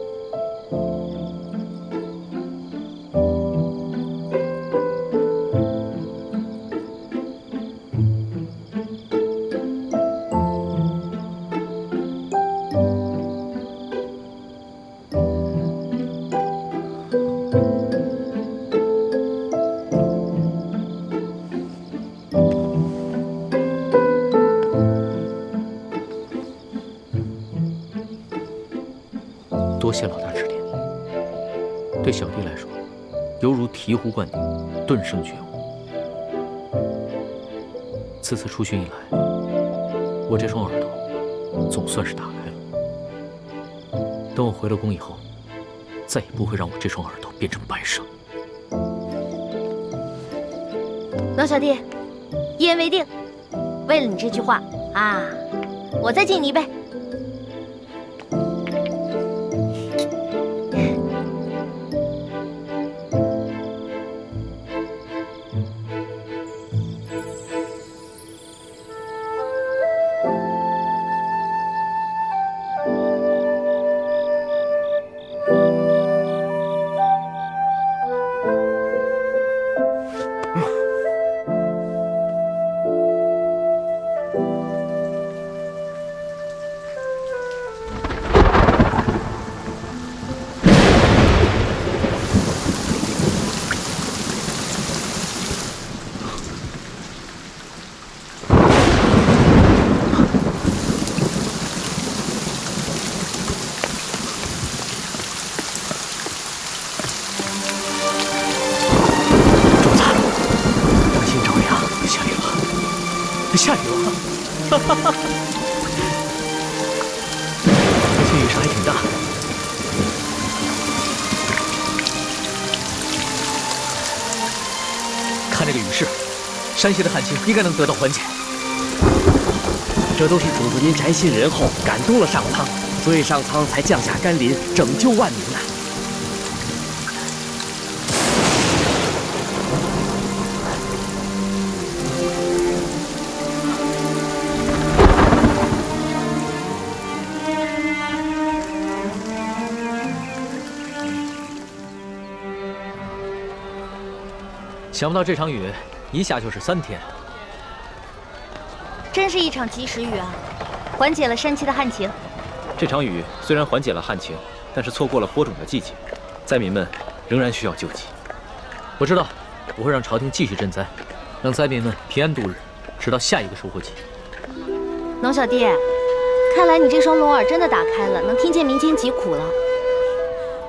多谢老大指点，对小弟来说，犹如醍醐灌顶，顿生觉悟。此次出巡以来，我这双耳朵总算是打开了。等我回了宫以后，再也不会让我这双耳朵变成摆设。
龙小弟，一言为定。为了你这句话啊，我再敬你一杯。
下雨了，哈哈哈！这些雨势还挺大。看这个雨势，山西的旱情应该能得到缓解。这都是主子您宅心仁厚，感动了上苍，所以上苍才降下甘霖，拯救万民呐。
想不到这场雨一下就是3天，
真是一场及时雨啊，缓解了山区的旱情。
这场雨虽然缓解了旱情，但是错过了播种的季节，灾民们仍然需要救济。
我知道，我会让朝廷继续赈灾，让灾民们平安度日，直到下一个收获季。
龙小弟，看来你这双龙耳真的打开了，能听见民间疾苦了。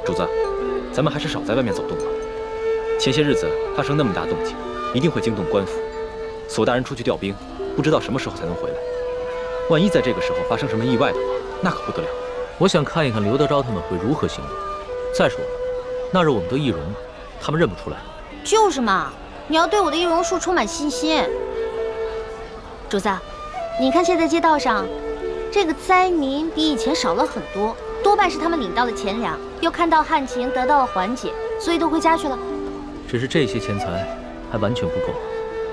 主子，咱们还是少在外面走动吧。前些日子发生那么大动静，一定会惊动官府。索大人出去调兵，不知道什么时候才能回来。万一在这个时候发生什么意外的话，那可不得了。
我想看一看刘德昭他们会如何行动。再说了，那是我们的易容，他们认不出来。
就是嘛，你要对我的易容术充满信心。主子，你看现在街道上，这个灾民比以前少了很多，多半是他们领到了钱粮，又看到旱情得到了缓解，所以都回家去了。
只是这些钱财还完全不够，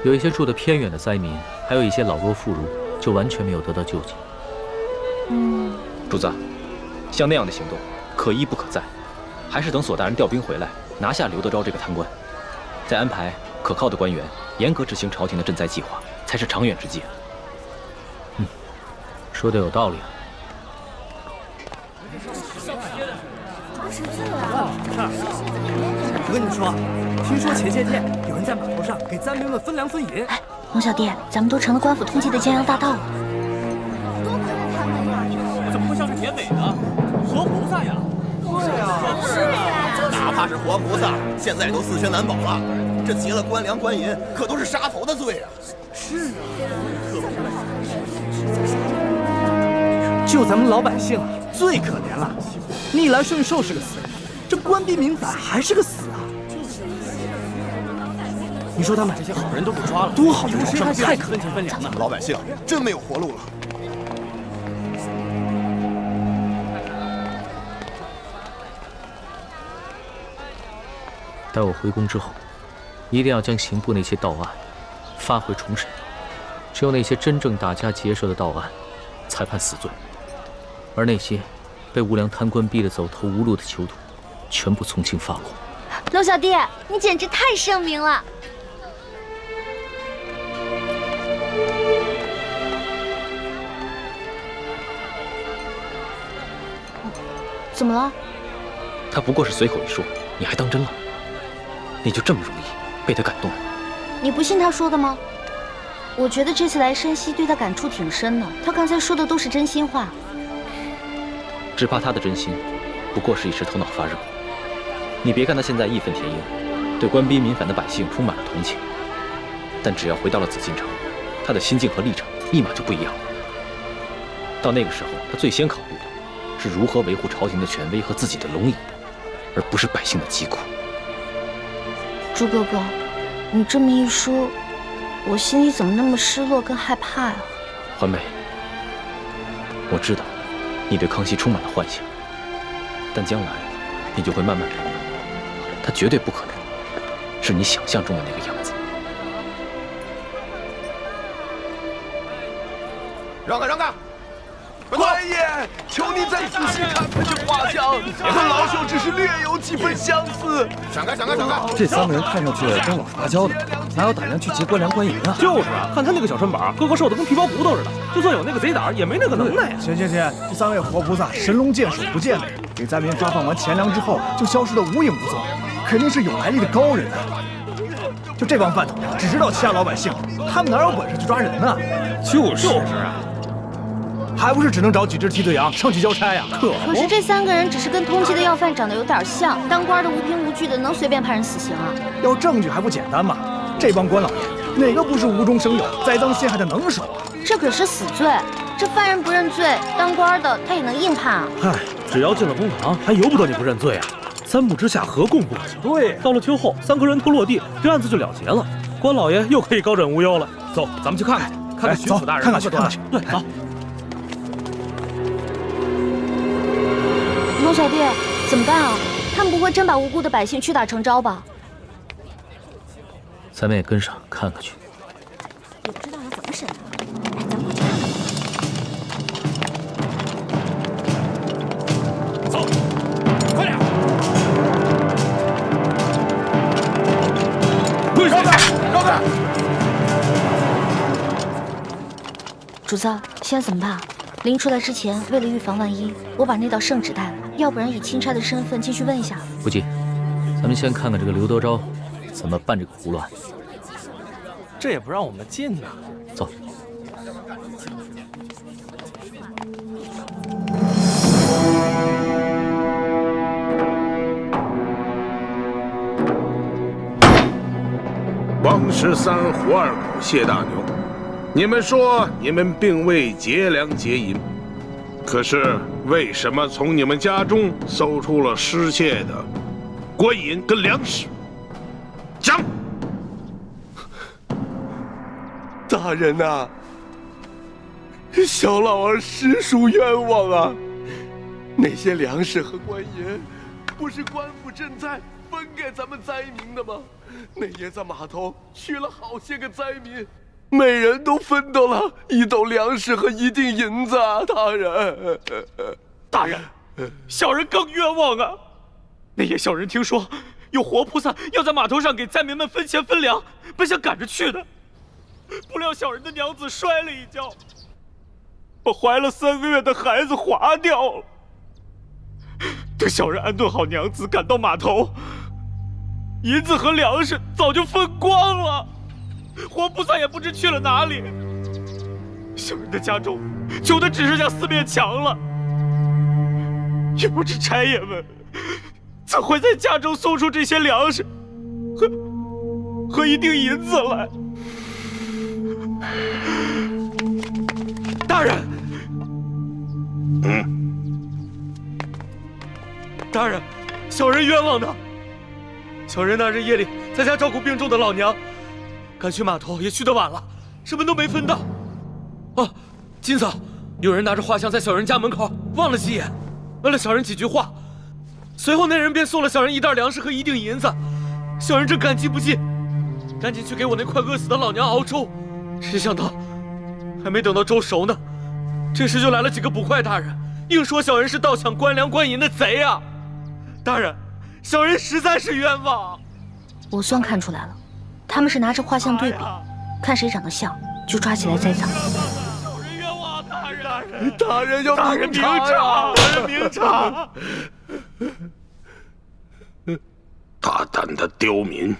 有一些住得偏远的灾民，还有一些老弱妇孺，就完全没有得到救济。
主子，像那样的行动，可一不可再，还是等索大人调兵回来，拿下刘德昭这个贪官，再安排可靠的官员，严格执行朝廷的赈灾计划，才是长远之计。
说的有道理啊。
我跟你们说，听说前些天有人在码头上给灾民们分粮分银。
哎，龙小弟，咱们都成了官府通缉的江洋大盗了。
怎么会像是铁尾呢？活菩萨呀！对呀，
是呀，
哪怕是活菩萨，现在也都自缺难保了。这劫了官粮官银，可都是杀头的罪啊！
是啊，就咱们老百姓啊，最可怜了。逆来顺受是个死人，这官逼民反还是个死啊！你说他们这些好人都给抓了，多好的事，太可分钱分粮了。
老百姓真没有活路了。
待我回宫之后，一定要将刑部那些盗案发回重审，只有那些真正打家劫舍的盗案，才判死罪，而那些被无良贪官逼得走投无路的囚徒，全部从轻发过。
龙小弟，你简直太圣明了！
怎么了？
他不过是随口一说，你还当真了？你就这么容易被他感动了？
你不信他说的吗？我觉得这次来山西对他感触挺深的，他刚才说的都是真心话。
只怕他的真心不过是一时头脑发热。你别看他现在义愤填膺，对官逼民反的百姓充满了同情，但只要回到了紫禁城，他的心境和立场立马就不一样了。到那个时候，他最先考虑的是如何维护朝廷的权威和自己的龙椅，而不是百姓的疾苦。
朱哥哥，你这么一说，我心里怎么那么失落跟害怕呀？
环美，我知道你对康熙充满了幻想，但将来你就会慢慢明白，他绝对不可能是你想象中的那个样子。
让开，让开！官爷，求你再仔细看看这画像，和老朽只是略有几分相似。闪开，闪开，闪开！
这三个人看上去跟老实巴交的，哪有胆量去劫官粮官银啊？
就是啊，看他那个小身板，个个瘦的跟皮包骨头似的，就算有那个贼胆，也没那个能耐呀。
行，这三位活菩萨神龙见首不见尾，给灾民发放完钱粮之后就消失得无影无踪，肯定是有来历的高人啊！就这帮饭头只知道欺压老百姓，他们哪有本事去抓人呢？
就是啊。
还不是只能找几只替罪羊上去交差呀？
可是这三个人只是跟通缉的要犯长得有点像，当官的无凭无据的，能随便判人死刑啊？
要证据还不简单吗？这帮官老爷哪个不是无中生有、栽赃陷害的能手啊？
这可是死罪，这犯人不认罪，当官的他也能硬判啊？
嗨，只要进了公堂，还由不得你不认罪啊！三步之下，何共不及？对，到了秋后，三颗人头落地，这案子就了结了，官老爷又可以高枕无忧了。走，咱们去看看，看看巡抚大人看看去。对，走。
龙小弟，怎么办啊？他们不会真把无辜的百姓屈打成招吧？
咱们也跟上看看去。
也不知道要怎么审啊！哎，咱们过去看看。
走，快点！跪下！让开！
主子，现在怎么办？临出来之前，为了预防万一，我把那道圣旨带来，要不然以钦差的身份进去问一下。
不急，咱们先看看这个刘德昭怎么办这个胡乱。
这也不让我们进呐！
走。
王13、胡二狗、谢大牛，你们说你们并未劫粮劫银，可是为什么从你们家中搜出了失窃的官银跟粮食？讲！
大人呐，小老儿实属冤枉啊！那些粮食和官银，不是官府赈灾分给咱们灾民的吗？那爷在码头娶了好些个灾民，每人都分到了1斗粮食和1锭银子啊！大人，
大人，小人更冤枉啊！那夜小人听说有活菩萨要在码头上给灾民们分钱分粮，本想赶着去的，不料小人的娘子摔了一跤，把怀了3个月的孩子划掉了。等小人安顿好娘子，赶到码头，银子和粮食早就分光了，活菩萨也不知去了哪里。小人的家中穷的只剩下4面墙了，也不知差爷们怎会在家中送出这些粮食和一锭银子来。大人，大人，小人冤枉的。小人那日夜里在家照顾病重的老娘，赶去码头也去得晚了，什么都没分到。哦，今早有人拿着画像在小人家门口望了几眼，问了小人几句话，随后那人便送了小人1袋粮食和1锭银子。小人正感激不尽，赶紧去给我那快饿死的老娘熬粥，谁想到还没等到粥熟呢，这时就来了几个捕快大人，硬说小人是盗抢官粮官银的贼啊！大人，小人实在是冤枉。
我算看出来了，他们是拿着画像对比，看谁长得像就抓起来栽赃。
小人冤枉，大人！
大人要
明察！大人明察！
大胆的刁民，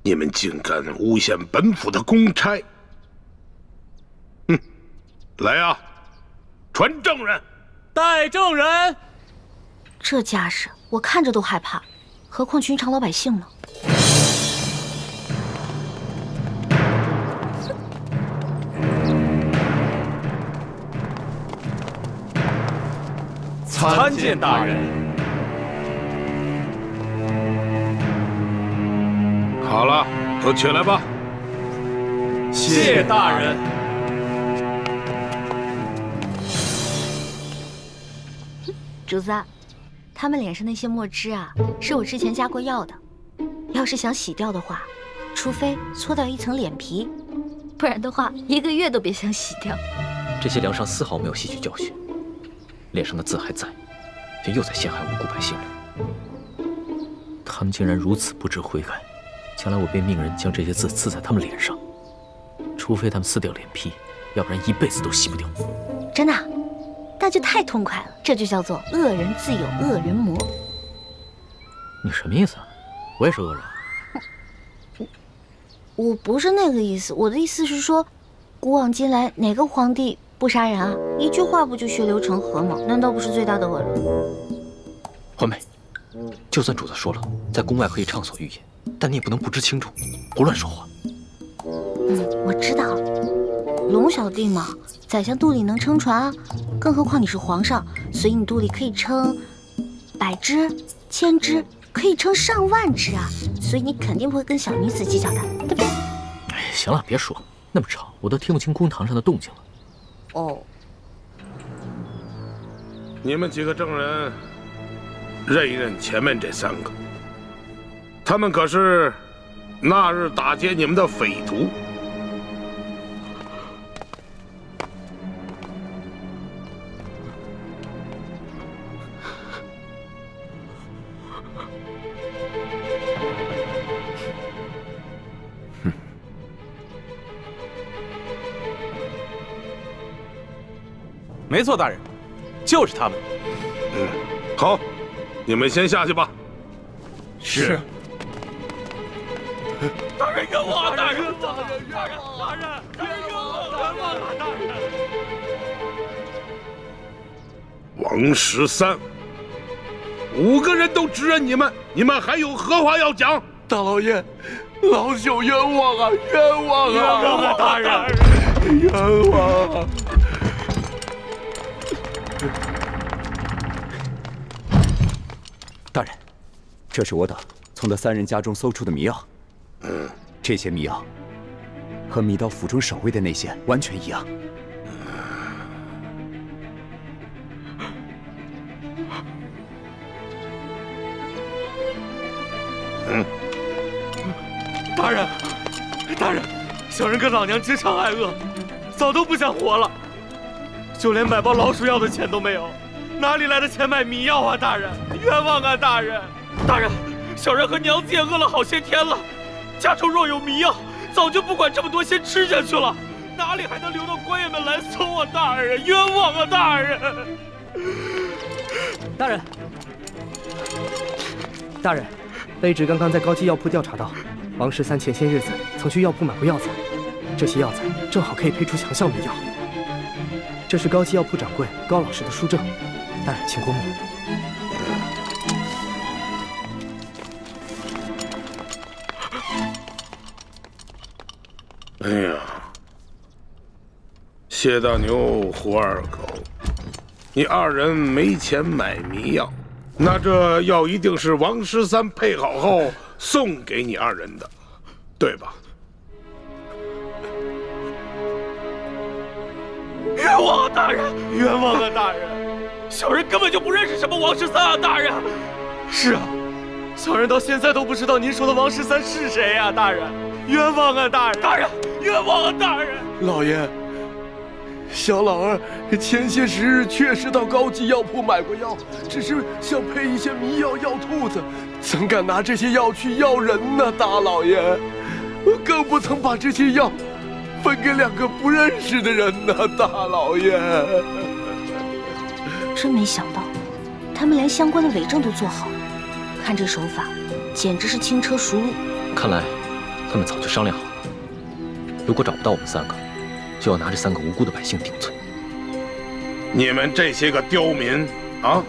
你们竟敢诬陷本府的公差！来啊，传证人！
带证人！
这架势我看着都害怕，何况寻常老百姓呢？
参见大人。
好了，都起来吧。
谢大人。
主子，他们脸上那些墨汁啊，是我之前加过药的。要是想洗掉的话，除非搓掉一层脸皮，不然的话1个月都别想洗掉。
这些梁上丝毫没有吸取教训，脸上的字还在，却又在陷害无辜百姓了。
他们竟然如此不知悔改，将来我便命人将这些字刺在他们脸上，除非他们撕掉脸皮，要不然一辈子都洗不掉。
真的？那就太痛快了，这就叫做恶人自有恶人磨。
你什么意思啊？我也是恶人。
我不是那个意思，我的意思是说，古往今来哪个皇帝不杀人啊？一句话不就血流成河吗？难道不是最大的恶人？
环美，就算主子说了，在宫外可以畅所欲言，但你也不能不知轻重，胡乱说话。
我知道，龙小弟嘛，宰相肚里能撑船，更何况你是皇上，所以你肚里可以撑100只、1000只，可以撑上万只啊！所以你肯定不会跟小女子计较的，对不对？
哎，行了，别说那么吵，我都听不清公堂上的动静了。
哦，
你们几个证人，认一认前面这3个，他们可是那日打劫你们的匪徒。
没错，大人，就是他们。
好，你们先下去吧。
是。
大人冤枉！大人冤枉！大人冤枉！大人冤枉！大人！
王13， 5个人都指认你们，你们还有何话要讲？
大老爷，老朽冤枉啊！冤枉啊！
冤枉啊！大人，
冤枉啊！
大人，这是我等从那3人家中搜出的迷药。这些迷药和迷到府中守卫的那些完全一样。
大人，大人，小人跟老娘经常挨饿，早都不想活了，就连买包老鼠药的钱都没有，哪里来的钱买迷药啊？大人，冤枉啊！大人，大人，小人和娘子也饿了好些天了，家中若有迷药，早就不管这么多，先吃下去了，哪里还能留到官员们来搜啊？大人，冤枉啊！大人，
大人，
大人，卑职刚刚在高级药铺调查到，王13前些日子曾去药铺买过药材，这些药材正好可以配出强效迷药。这是高级药铺掌柜高老师的书证，大人请过目。
哎呀，谢大牛、胡二狗，你二人没钱买迷药，那这药一定是王13配好后送给你二人的，对吧？
冤枉啊，大人！冤枉啊，大人！小人根本就不认识什么王13啊，大人！是啊，小人到现在都不知道您说的王13是谁呀，大人！冤枉啊，大人！大人，冤枉啊，大人！
老爷，小老儿前些时日确实到高级药铺买过药，只是想配一些迷药药兔子，怎敢拿这些药去药人呢？大老爷，更不曾把这些药分给2个不认识的人呢，大老爷。
真没想到，他们连相关的伪证都做好了，看这手法，简直是轻车熟路。
看来他们早就商量好了，如果找不到我们3个，就要拿这3个无辜的百姓顶罪。
你们这些个刁民啊，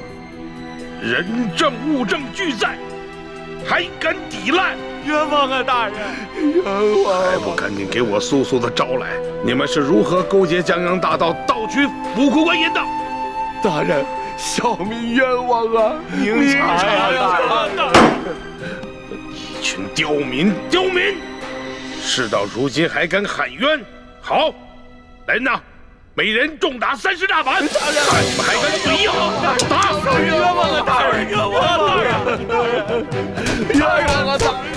人证物证俱在，还敢抵赖？
冤枉啊，大人！
冤枉！
还不赶紧给我速速的招来！你们是如何勾结江洋大盗，盗取府库官银的？
大人，小民冤枉啊！
明察呀，大人！
一群刁民，刁民！事到如今还敢喊冤？好，来人呐！每人重打30大板！看你们还敢嘴硬！打！
冤枉啊，大人！冤枉啊，大人！
冤枉啊，大人！